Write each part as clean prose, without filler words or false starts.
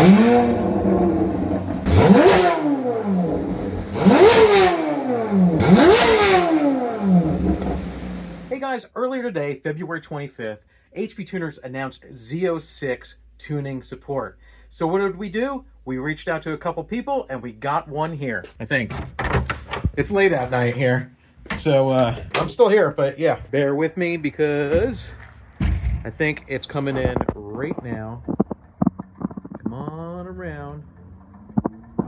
Hey guys, earlier today, February 25th, HP Tuners announced Z06 tuning support. So what did we do? We reached out to a couple people and we got one here. I think. It's late at night here. So I'm still here, but yeah, bear with me because I think it's coming in right now. Come on around.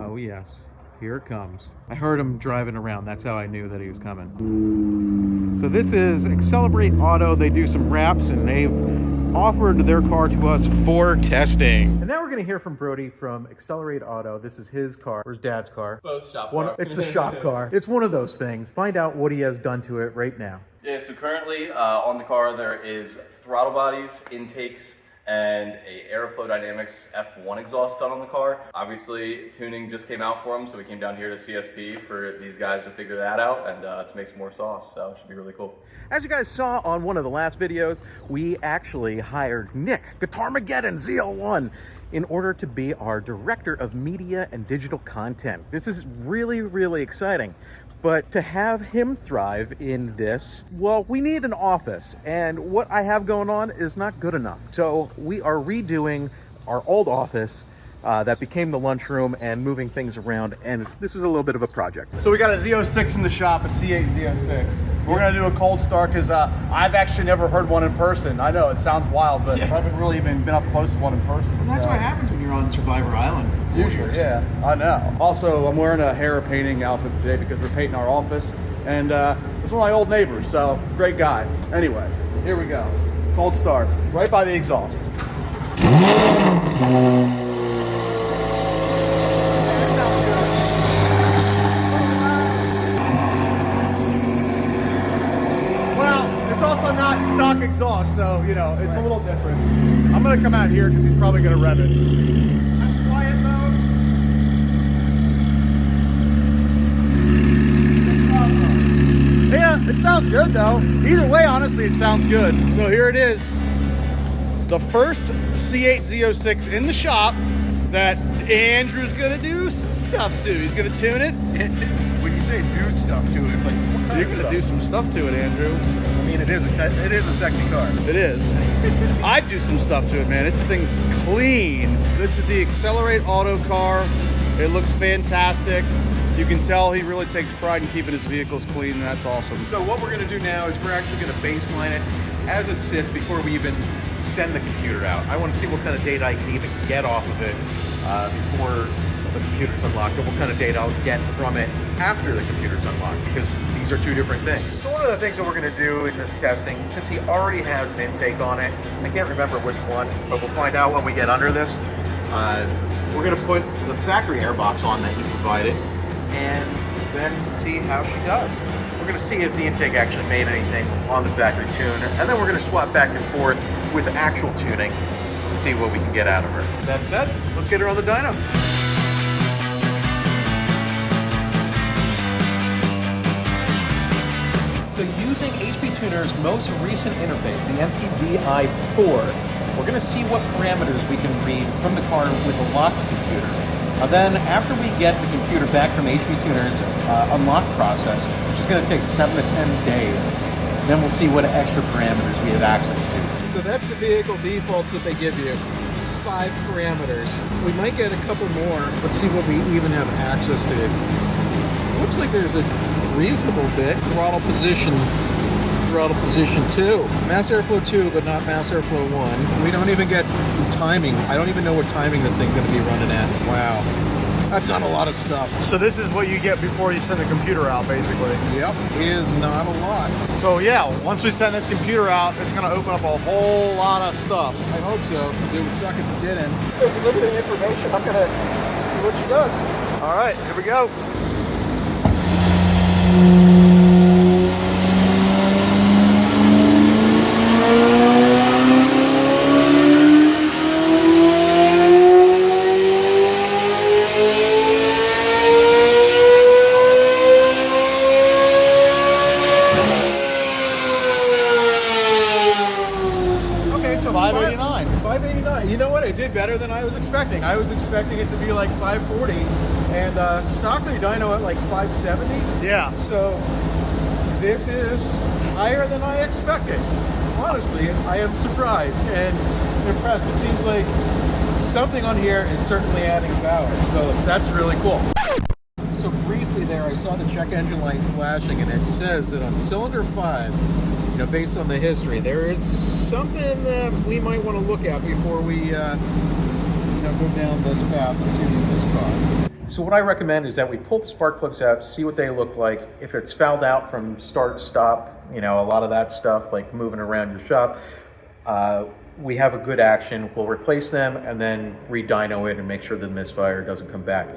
Oh yes, here it comes. I heard him driving around. That's how I knew that he was coming. So this is Accelerate Auto. They do some wraps and they've offered their car to us for testing. And now we're gonna hear from Brody from Accelerate Auto. This is his car, or his dad's car. Both shop car. It's the shop car. It's one of those things. Find out what he has done to it right now. Yeah, so currently on the car there is throttle bodies, intakes, and a Aeroflow Dynamics F1 exhaust done on the car. Obviously, tuning just came out for them, so we came down here to CSP for these guys to figure that out and to make some more sauce, so it should be really cool. As you guys saw on one of the last videos, we actually hired Nick, Guitarmageddon ZL1, in order to be our director of media and digital content. This is really, really exciting. But to have him thrive in this, well, we need an office. And what I have going on is not good enough. So we are redoing our old office that became the lunchroom and moving things around. And this is a little bit of a project. So we got a Z06 in the shop, a C8 Z06. We're gonna do a cold start because I've actually never heard one in person. I know it sounds wild, but I haven't really even been up close to one in person. And that's what happens when you're on Survivor Island for 4 years. Yeah, I know. Also, I'm wearing a hair painting outfit today because we're painting our office. And it's one of my old neighbors, so great guy. Anyway, here we go. Cold start, right by the exhaust. Also not stock exhaust, so you know it's a little different. I'm gonna come out here because he's probably gonna rev it. That's quiet mode. Yeah, it sounds good though. Either way, honestly, it sounds good. So here it is, the first C8 Z06 in the shop that Andrew's gonna do some stuff to. He's gonna tune it. When you say do stuff to it, it's like, what kind You're gonna do some stuff to it, Andrew. I mean, it is a sexy car. It is. I'd do some stuff to it, man. This thing's clean. This is the Accelerate Auto car. It looks fantastic. You can tell he really takes pride in keeping his vehicles clean, and that's awesome. So what we're gonna do now is we're actually gonna baseline it as it sits before we even send the computer out. I wanna see what kind of data I can even get off of it before the computer's unlocked, and what kind of data I'll get from it after the computer's unlocked, because these are two different things. So one of the things that we're going to do in this testing, since he already has an intake on it, I can't remember which one, but we'll find out when we get under this. We're going to put the factory airbox on that he provided, and then see how she does. We're going to see if the intake actually made anything on the factory tune, and then we're going to swap back and forth with actual tuning to see what we can get out of her. That said, let's get her on the dyno. So using HP Tuner's most recent interface, the MPVI4, we're going to see what parameters we can read from the car with a locked computer. Then after we get the computer back from HP Tuner's unlock process, which is going to take 7 to 10 days, then we'll see what extra parameters we have access to. So that's the vehicle defaults that they give you. 5 parameters. We might get a couple more. Let's see what we even have access to. Looks like there's a reasonable bit. Throttle position 2. Mass airflow 2, but not mass airflow 1. We don't even get timing. I don't even know what timing this thing's going to be running at. Wow. That's not a lot of stuff. So this is what you get before you send the computer out, basically. Yep. It is not a lot. So yeah, once we send this computer out, it's going to open up a whole lot of stuff. I hope so, because it would suck if it didn't. There's limited information. I'm going to see what she does. All right, here we go. $589. You know what? I did better than I was expecting. I was expecting it to be like 540, and stock they dyno at like 570. Yeah. So this is higher than I expected. Honestly, I am surprised and impressed. It seems like something on here is certainly adding power, so that's really cool. So briefly there, I saw the check engine light flashing, and it says that on cylinder 5, you know, based on the history, there is something that we might want to look at before we you know, go down this path to tuning this car. So what I recommend is that we pull the spark plugs out, see what they look like. If it's fouled out from start, stop, you know, a lot of that stuff, like moving around your shop, we have a good action. We'll replace them and then re-dyno it and make sure the misfire doesn't come back.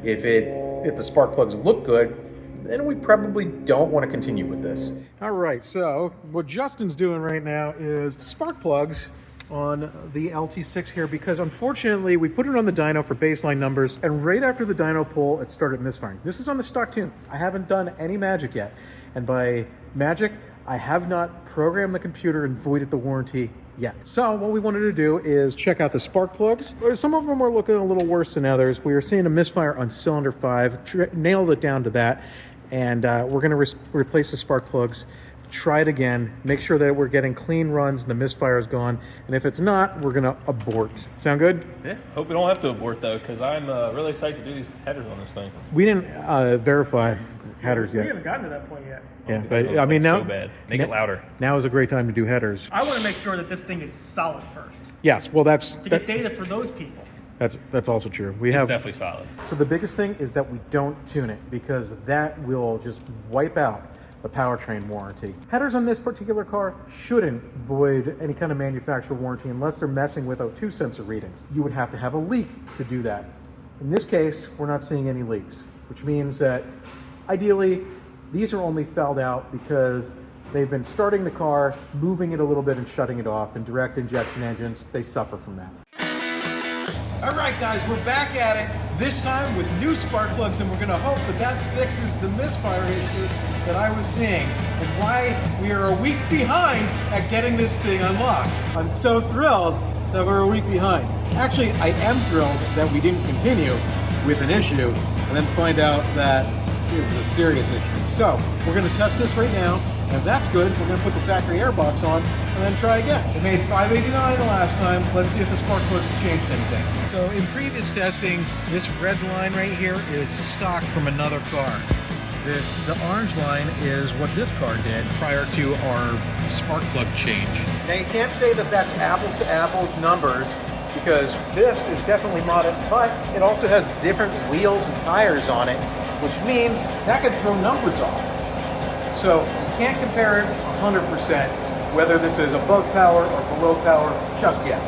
If the spark plugs look good, then we probably don't want to continue with this. All right, so what Justin's doing right now is spark plugs on the LT6 here, because unfortunately we put it on the dyno for baseline numbers, and right after the dyno pull it started misfiring. This is on the stock tune. I haven't done any magic yet, and by magic I have not programmed the computer and voided the warranty yet. So what we wanted to do is check out the spark plugs. Some of them are looking a little worse than others. We are seeing a misfire on cylinder 5, nailed it down to that, and we're going to replace the spark plugs, try it again, make sure that we're getting clean runs and the misfire is gone, and if it's not, we're going to abort. Sound good? Yeah, hope we don't have to abort though, because I'm really excited to do these headers on this thing. We didn't verify headers We yet. haven't gotten to that point yet. Yeah, but I mean now, so bad. Make it louder. now is a great time to do headers. I want to make sure that this thing is solid first Yes, well that's to get data for those people. that's also true. We It's have definitely solid. So the biggest thing is that we don't tune it, because that will just wipe out the powertrain warranty. Headers on this particular car shouldn't void any kind of manufacturer warranty unless they're messing with O2 sensor readings. You would have to have a leak to do that. In this case, we're not seeing any leaks, which means that ideally these are only fouled out because they've been starting the car, moving it a little bit and shutting it off, and direct injection engines, they suffer from that. All right, guys, we're back at it, this time with new spark plugs, and we're going to hope that that fixes the misfire issue that I was seeing, and why we are a week behind at getting this thing unlocked. I'm so thrilled that we're a week behind. Actually, I am thrilled that we didn't continue with an issue and then find out that it was a serious issue. So, we're going to test this right now. And if that's good, we're going to put the factory air box on and then try again. We made $589 the last time. Let's see if the spark plugs changed anything. So in previous testing, this red line right here is stock from another car. The orange line is what this car did prior to our spark plug change. Now you can't say that that's apples to apples numbers, because this is definitely modded, but it also has different wheels and tires on it, which means that could throw numbers off. So you can't compare it 100% whether this is above power or below power just yet.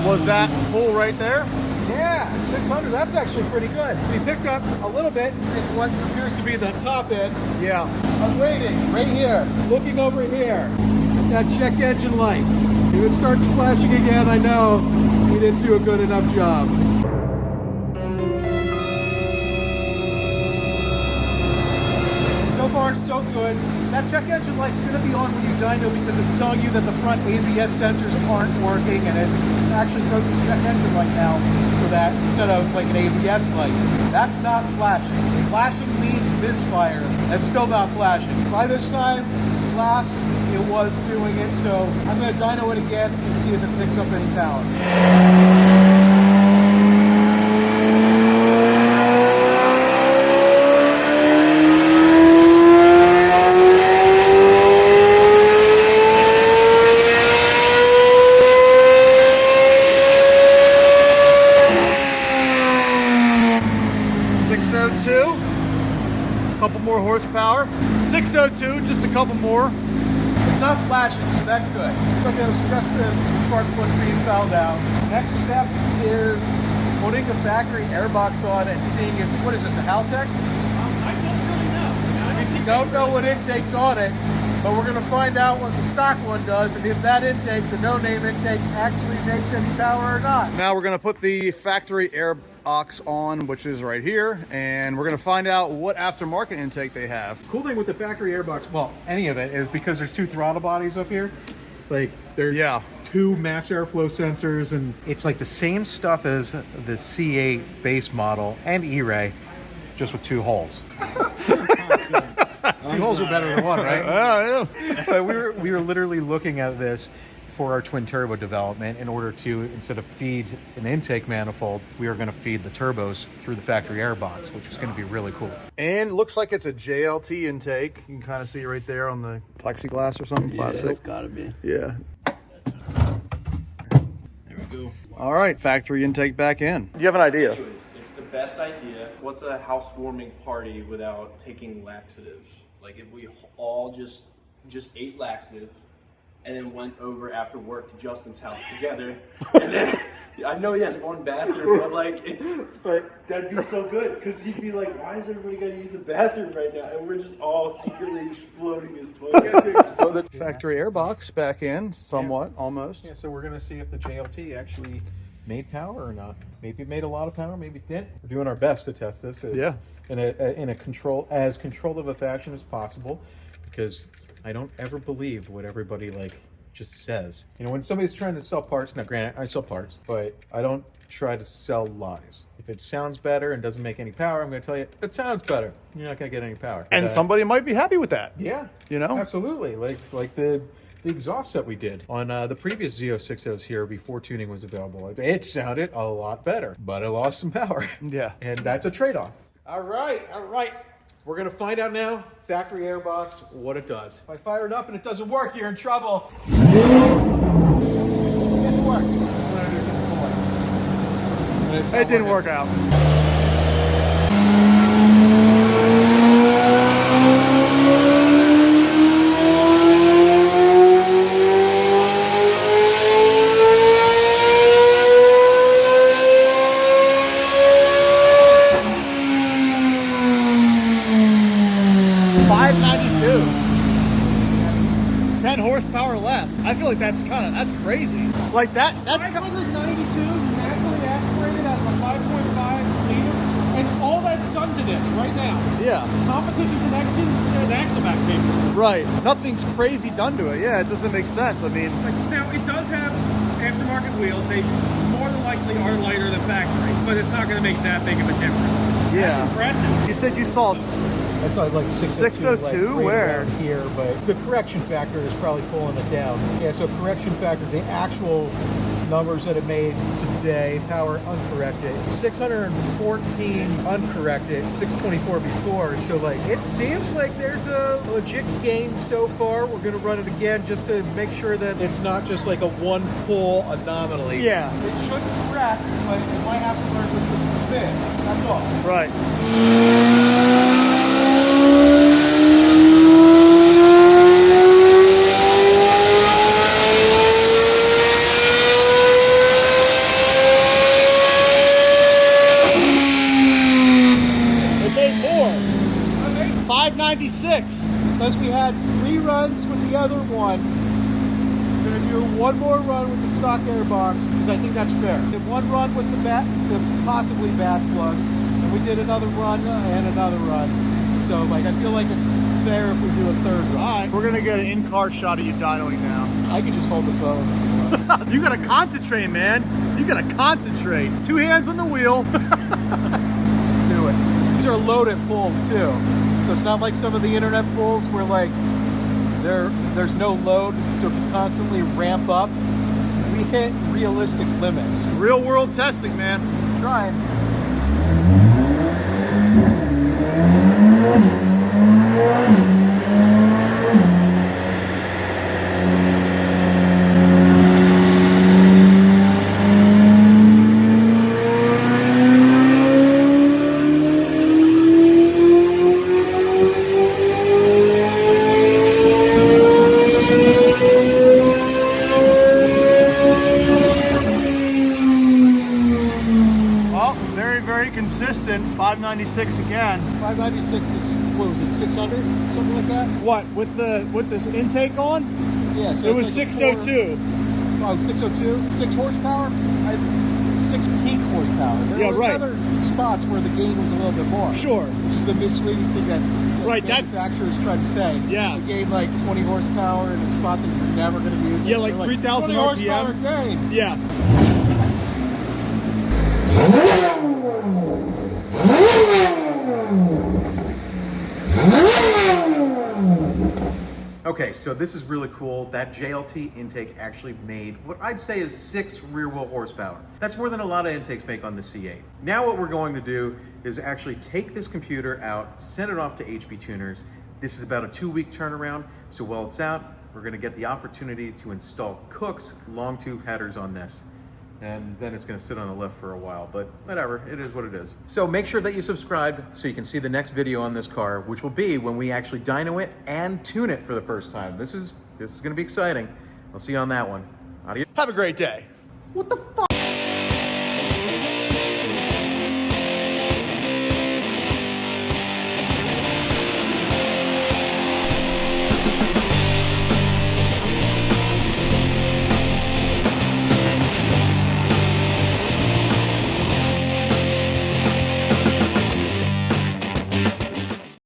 Was that pull right there? Yeah, 600, that's actually pretty good. We picked up a little bit in what appears to be the top end. Yeah. I'm waiting, right here, looking over here at that check engine light. If it starts flashing again, I know we didn't do a good enough job. So far, so good. That check engine light's going to be on when you dyno, because it's telling you that the front ABS sensors aren't working, and it actually throws a check engine light now for that instead of like an ABS light. That's not flashing. Flashing means misfire. That's still not flashing. By this time, last, it was doing it, so I'm going to dyno it again and see if it picks up any power. 602, a couple more horsepower. 602, just a couple more. It's not flashing, so that's good. Look, it was just the spark plug being fouled out. Next step is putting the factory airbox on and seeing if, what is this, a Haltech? I don't really know. If you don't know what intake's on it, But we're gonna find out what the stock one does and if that intake, the no-name intake, actually makes any power or not. Now we're gonna put the factory air box on, which is right here, and we're gonna find out what aftermarket intake they have. Cool thing with the factory airbox, well, any of it, is because there's 2 throttle bodies up here. Like, there's 2 mass airflow sensors, and it's like the same stuff as the C8 base model and E-Ray, just with 2 holes. 2 holes are better than 1, right? Yeah. But we were literally looking at this for our twin turbo development in order to, instead of feed an intake manifold, we are going to feed the turbos through the factory air box, which is going to be really cool. And looks like it's a JLT intake. You can kind of see right there on the plexiglass or something, plastic. Yeah, it's gotta be. Yeah. There we go. All right, factory intake back in. Do you have an idea? It's the best idea. What's a housewarming party without taking laxatives? Like if we all just ate laxatives and then went over after work to Justin's house together. And then, I know he has 1 bathroom, but like that'd be so good because he'd be like, why is everybody got to use the bathroom right now? And we're just all secretly exploding his toilet. Factory air box back in, somewhat, almost. Yeah, so we're going to see if the JLT actually made power or not. Maybe it made a lot of power, maybe it didn't. We're doing our best to test this in a controlled of a fashion as possible, because I don't ever believe what everybody just says. You know, when somebody's trying to sell parts, now granted, I sell parts, but I don't try to sell lies. If it sounds better and doesn't make any power, I'm going to tell you, it sounds better. You're not going to get any power. And somebody might be happy with that. Yeah. You know? Absolutely. Like the exhaust that we did on the previous Z06 that was here before tuning was available. It sounded a lot better, but it lost some power. Yeah. And that's a trade-off. All right. We're going to find out now, factory airbox, what it does. If I fire it up and it doesn't work, you're in trouble. It didn't work. I'm going to do something cool. It didn't work out. Horsepower less. I feel like that's crazy. Like that's 592 naturally aspirated out of a 5.5 liter, and all that's done to this right now. Yeah. Competition connections and axle back basically. Right. Nothing's crazy done to it. Yeah, it doesn't make sense. I mean, Now it does have aftermarket wheels. They more than likely are lighter than factory, but it's not going to make that big of a difference. yeah. That's impressive. You said you saw I saw like 602, 602? right Where? around here, but the correction factor is probably pulling it down. Yeah, so correction factor, the actual numbers that it made today, power uncorrected, 614 uncorrected, 624 before. So like, it seems like there's a legit gain so far. We're gonna run it again just to make sure that it's not just like a one pull anomaly. Yeah. It should correct, but it might have to learn just to spin. That's all. right. It made more. 596. Because we had 3 runs with the other one, we're going to do one more run with the stock airbox, because I think that's fair. Did one run with the possibly bad plugs, and we did another run and another run. So like, I feel like it's fair if we do a 3rd run. All right, we're gonna get an in-car shot of you dynoing now. I can just hold the phone. You gotta concentrate, man. You gotta concentrate. 2 hands on the wheel. Let's do it. These are loaded pulls too. So it's not like some of the internet pulls where like there's no load, so it can constantly ramp up. We hit realistic limits. Real world testing, man. Trying. Very consistent. consistent, 596 again. 596 to, what was it, 600? Something like that? What, with this intake on? Yeah, so It was like a 602. Oh, 602? 6 horsepower? 6 peak horsepower. There was other spots where the gain was a little bit more. Sure. Which is the misleading thing that manufacturers tried to say. Yes. They gained like 20 horsepower in a spot that you're never going to use. Yeah, like 3,000 horsepower RPM. gain. Yeah. Okay, so this is really cool. That JLT intake actually made what I'd say is 6 rear wheel horsepower. That's more than a lot of intakes make on the C8. Now what we're going to do is actually take this computer out, send it off to HP Tuners. This is about a 2-week turnaround, so while it's out, we're gonna get the opportunity to install Cook's long tube headers on this. And then it's gonna sit on the lift for a while, but whatever, it is what it is. So make sure that you subscribe so you can see the next video on this car, which will be when we actually dyno it and tune it for the first time. This is gonna be exciting. I'll see you on that one. Adios. Have a great day. What the fuck?